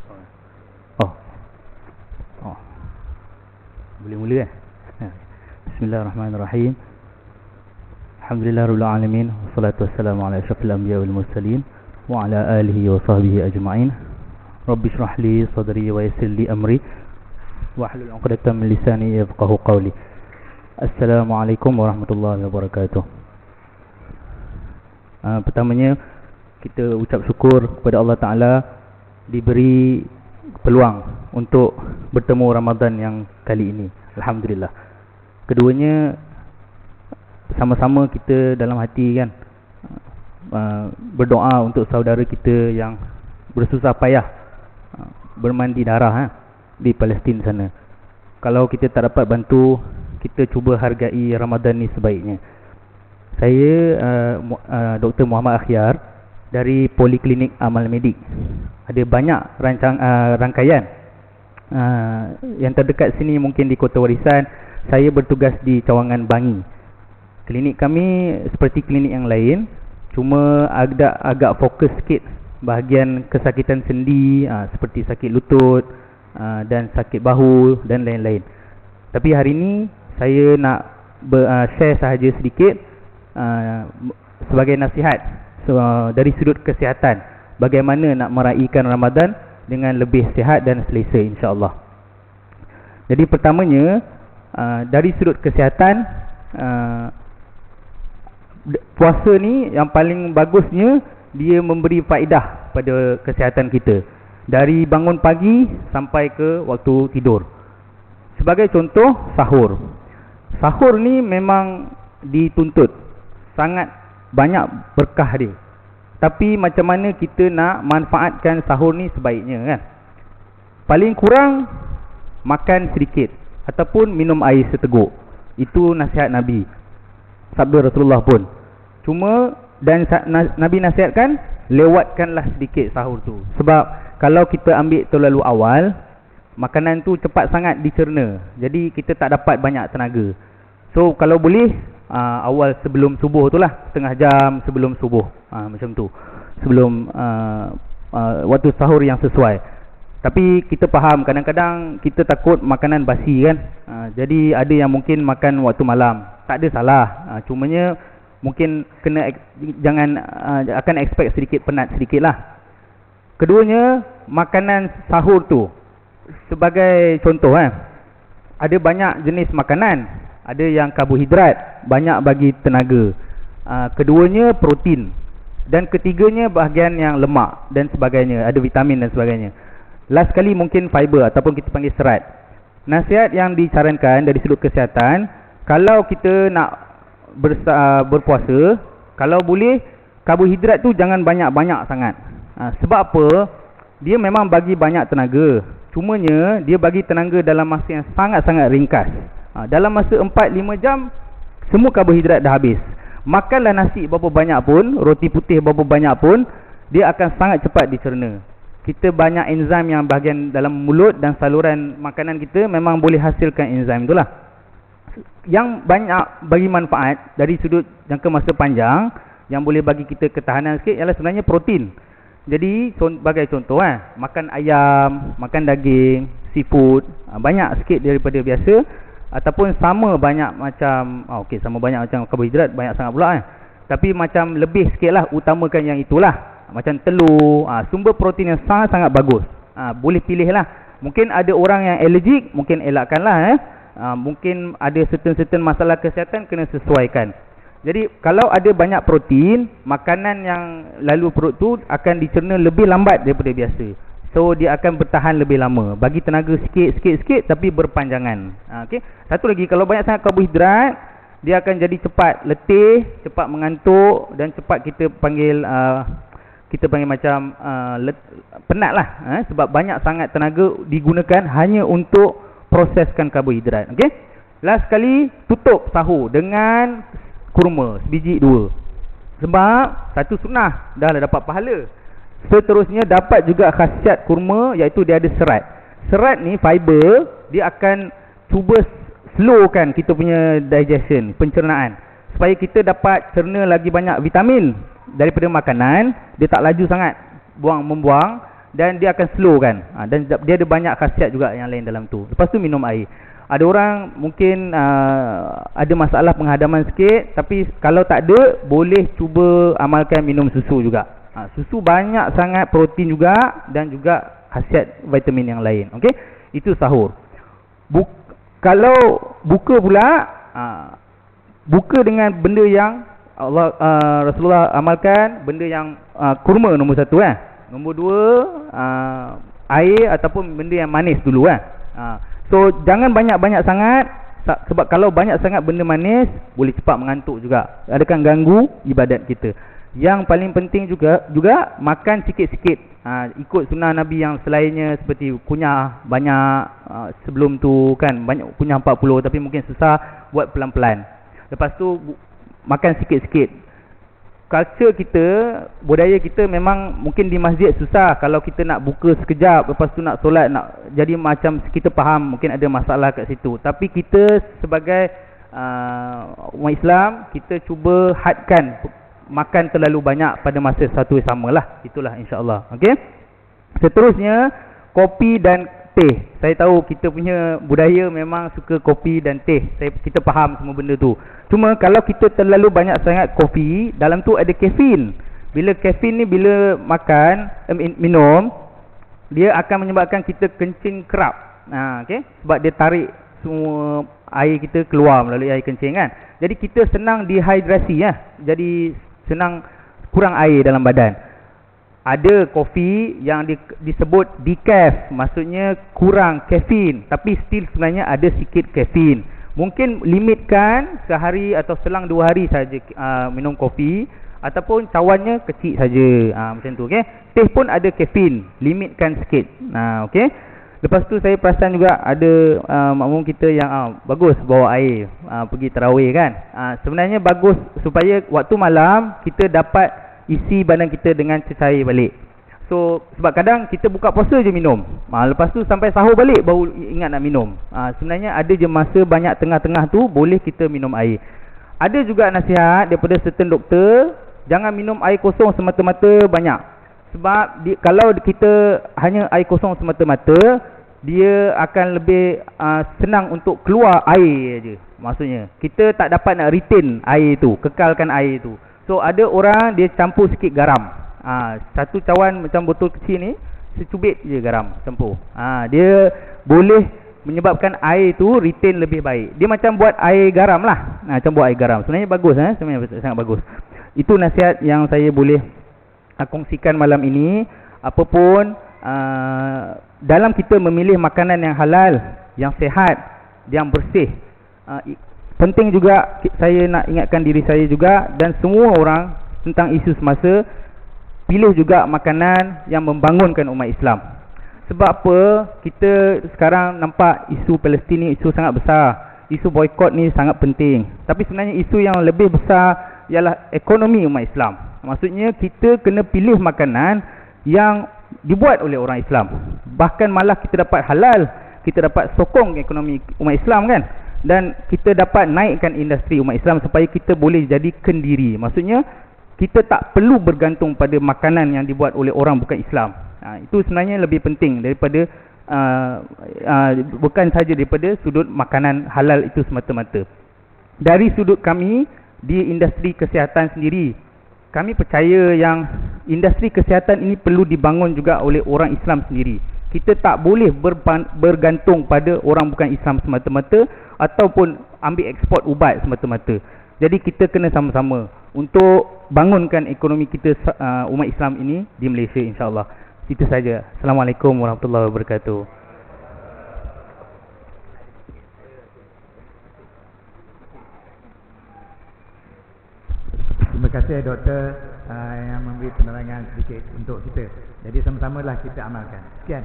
Oh, oh, boleh mula kan? Bismillahirrahmanirrahim. Alhamdulillahirabbil alamin, wassalatu wassalamu ala asyrafil anbiya'i wal mursalin wa ala alihi wa sahbihi ajma'in. Rabbi shrah li sadri wa yassir li amri wa hlul 'uqdatam min lisani yafqahu qawli. Assalamualaikum warahmatullahi wabarakatuh. Pertamanya kita ucap syukur kepada Allah Ta'ala diberi peluang untuk bertemu Ramadan yang kali ini. Alhamdulillah. Keduanya, sama-sama kita dalam hati kan berdoa untuk saudara kita yang bersusah payah bermandi darah di Palestin sana. Kalau kita tak dapat bantu, kita cuba hargai Ramadan ni sebaiknya. Saya Dr. Muhammad Akhyar dari Poliklinik Amal Medik. Ada banyak rangkaian yang terdekat sini, mungkin di Kota Warisan. Saya bertugas di Cawangan Bangi. Klinik kami seperti klinik yang lain, cuma agak fokus sikit bahagian kesakitan sendi, seperti sakit lutut dan sakit bahu dan lain-lain. Tapi hari ini saya nak share sahaja sedikit sebagai nasihat dari sudut kesihatan, bagaimana nak meraihkan Ramadan dengan lebih sihat dan selesa, insya-Allah. Jadi pertamanya, dari sudut kesihatan, puasa ni yang paling bagusnya dia memberi faedah pada kesihatan kita, dari bangun pagi sampai ke waktu tidur. Sebagai contoh, sahur. Sahur ni memang dituntut, sangat banyak berkah dia. Tapi macam mana kita nak manfaatkan sahur ni sebaiknya kan? Paling kurang makan sedikit ataupun minum air seteguk. Itu nasihat Nabi, sabda Rasulullah pun. Cuma dan Nabi nasihatkan, lewatkanlah sedikit sahur tu. Sebab kalau kita ambil terlalu awal, makanan tu cepat sangat dicerna. Jadi kita tak dapat banyak tenaga. So kalau boleh, awal sebelum subuh tu lah, setengah jam sebelum subuh, macam tu, sebelum waktu sahur yang sesuai. Tapi kita faham, kadang-kadang kita takut makanan basi kan, jadi ada yang mungkin makan waktu malam. Tak ada salah, cumanya mungkin jangan akan expect sedikit penat sedikit lah. Keduanya, makanan sahur tu, sebagai contoh ada banyak jenis makanan. Ada yang karbohidrat, banyak bagi tenaga. Keduanya protein. Dan ketiganya bahagian yang lemak dan sebagainya, ada vitamin dan sebagainya. Last sekali mungkin fiber ataupun kita panggil serat. Nasihat yang disarankan dari sudut kesihatan, kalau kita nak berpuasa, kalau boleh karbohidrat tu jangan banyak-banyak sangat. Sebab apa? Dia memang bagi banyak tenaga, cumanya dia bagi tenaga dalam masa yang sangat-sangat ringkas. Dalam masa 4-5 jam, semua karbohidrat dah habis. Makanlah nasi berapa banyak pun, roti putih berapa banyak pun, dia akan sangat cepat dicerna. Kita banyak enzim yang bahagian dalam mulut dan saluran makanan kita, memang boleh hasilkan enzim itulah. Yang banyak bagi manfaat dari sudut jangka masa panjang, yang boleh bagi kita ketahanan sikit, ialah sebenarnya protein. Jadi sebagai contoh, makan ayam, makan daging, seafood, banyak sikit daripada biasa. Ataupun sama banyak macam, sama banyak macam karbohidrat, banyak sangat pula tapi macam lebih sikit lah, utamakan yang itulah. Macam telur, sumber protein yang sangat-sangat bagus. Boleh pilih lah. Mungkin ada orang yang alergik, mungkin elakkan lah. Mungkin ada certain masalah kesihatan, kena sesuaikan. Jadi kalau ada banyak protein, makanan yang lalu perut tu akan dicerna lebih lambat daripada biasa. So dia akan bertahan lebih lama, bagi tenaga sikit tapi berpanjangan. Okay. Satu lagi, kalau banyak sangat karbohidrat, dia akan jadi cepat letih, cepat mengantuk, dan cepat kita panggil macam penat lah. Sebab banyak sangat tenaga digunakan hanya untuk proseskan karbohidrat. Okay. Last sekali, tutup sahur dengan kurma sebiji 2. Sebab satu sunnah, dah lah dapat pahala. Seterusnya dapat juga khasiat kurma, iaitu dia ada serat. Serat ni fiber, dia akan cuba slowkan kita punya digestion, pencernaan, supaya kita dapat cerna lagi banyak vitamin daripada makanan. Dia tak laju sangat membuang, dan dia akan slow kan. Dan dia ada banyak khasiat juga yang lain dalam tu. Lepas tu minum air. Ada orang mungkin ada masalah penghadaman sikit, tapi kalau tak ada, boleh cuba amalkan minum susu juga. Susu banyak sangat protein juga dan juga khasiat vitamin yang lain. Okey, itu sahur. Kalau buka pula, buka dengan benda yang Rasulullah amalkan, benda yang kurma nombor 1 kan. Nombor 2 air ataupun benda yang manis dulu kan. So jangan banyak-banyak sangat, sebab kalau banyak sangat benda manis boleh cepat mengantuk juga, akan ganggu ibadat kita. Yang paling penting juga makan sikit-sikit, ikut sunnah Nabi yang selainnya, seperti kunyah banyak sebelum tu kan, banyak kunyah 40, tapi mungkin susah, buat pelan-pelan. Lepas tu makan sikit-sikit. Culture kita, budaya kita memang mungkin di masjid susah. Kalau kita nak buka sekejap, lepas tu nak solat, nak jadi macam kita faham mungkin ada masalah kat situ. Tapi kita sebagai umat Islam, kita cuba hadkan makan terlalu banyak pada masa satu yang sama lah. Itulah insya-Allah. Okey. Seterusnya, kopi dan teh. Saya tahu kita punya budaya memang suka kopi dan teh. Kita faham semua benda tu. Cuma kalau kita terlalu banyak sangat kopi, dalam tu ada kafein. Bila kafein ni bila makan, minum, dia akan menyebabkan kita kencing kerap. Okey, sebab dia tarik semua air kita keluar melalui air kencing kan. Jadi kita senang dehidrasi ya. Jadi senang kurang air dalam badan. Ada kopi yang disebut decaf, maksudnya kurang kafein, tapi still sebenarnya ada sikit kafein. Mungkin limitkan sehari atau selang 2 hari saja minum kopi, ataupun cawannya kecil saja, macam tu. Okey. Teh pun ada kafein, limitkan sikit. Okey. Lepas tu saya perasan juga ada makmum kita yang bagus bawa air pergi tarawih kan. Sebenarnya bagus supaya waktu malam kita dapat isi badan kita dengan cecair balik. So sebab kadang kita buka puasa je minum, lepas tu sampai sahur balik baru ingat nak minum. Sebenarnya ada je masa banyak tengah-tengah tu boleh kita minum air. Ada juga nasihat daripada certain doktor, jangan minum air kosong semata-mata banyak. Sebab kalau kita hanya air kosong semata-mata, dia akan lebih senang untuk keluar air je. Maksudnya kita tak dapat nak retain air tu, kekalkan air tu. So ada orang dia campur sikit garam. Satu cawan macam botol kecil ni, secubit je garam campur. Dia boleh menyebabkan air tu retain lebih baik. Dia macam buat air garam lah. Macam buat air garam. Sebenarnya bagus, sebenarnya sangat bagus. Itu nasihat yang saya boleh kongsikan malam ini. Apapun dalam kita memilih makanan yang halal, yang sihat, yang bersih, penting juga saya nak ingatkan diri saya juga dan semua orang tentang isu semasa, pilih juga makanan yang membangunkan umat Islam. Sebab apa? Kita sekarang nampak isu Palestin ni isu sangat besar, isu boikot ni sangat penting. Tapi sebenarnya isu yang lebih besar ialah ekonomi umat Islam. Maksudnya kita kena pilih makanan yang dibuat oleh orang Islam. Bahkan malah kita dapat halal, kita dapat sokong ekonomi umat Islam kan. Dan kita dapat naikkan industri umat Islam supaya kita boleh jadi kendiri. Maksudnya kita tak perlu bergantung pada makanan yang dibuat oleh orang bukan Islam. Itu sebenarnya lebih penting daripada bukan saja daripada sudut makanan halal itu semata-mata. Dari sudut kami di industri kesihatan sendiri, kami percaya yang industri kesihatan ini perlu dibangun juga oleh orang Islam sendiri. Kita tak boleh bergantung pada orang bukan Islam semata-mata ataupun ambil ekspor ubat semata-mata. Jadi kita kena sama-sama untuk bangunkan ekonomi kita umat Islam ini di Malaysia insya-Allah. Itu saja. Assalamualaikum warahmatullahi wabarakatuh. Terima kasih doktor yang memberi penerangan sedikit untuk kita. Jadi sama-samalah kita amalkan. Sekian.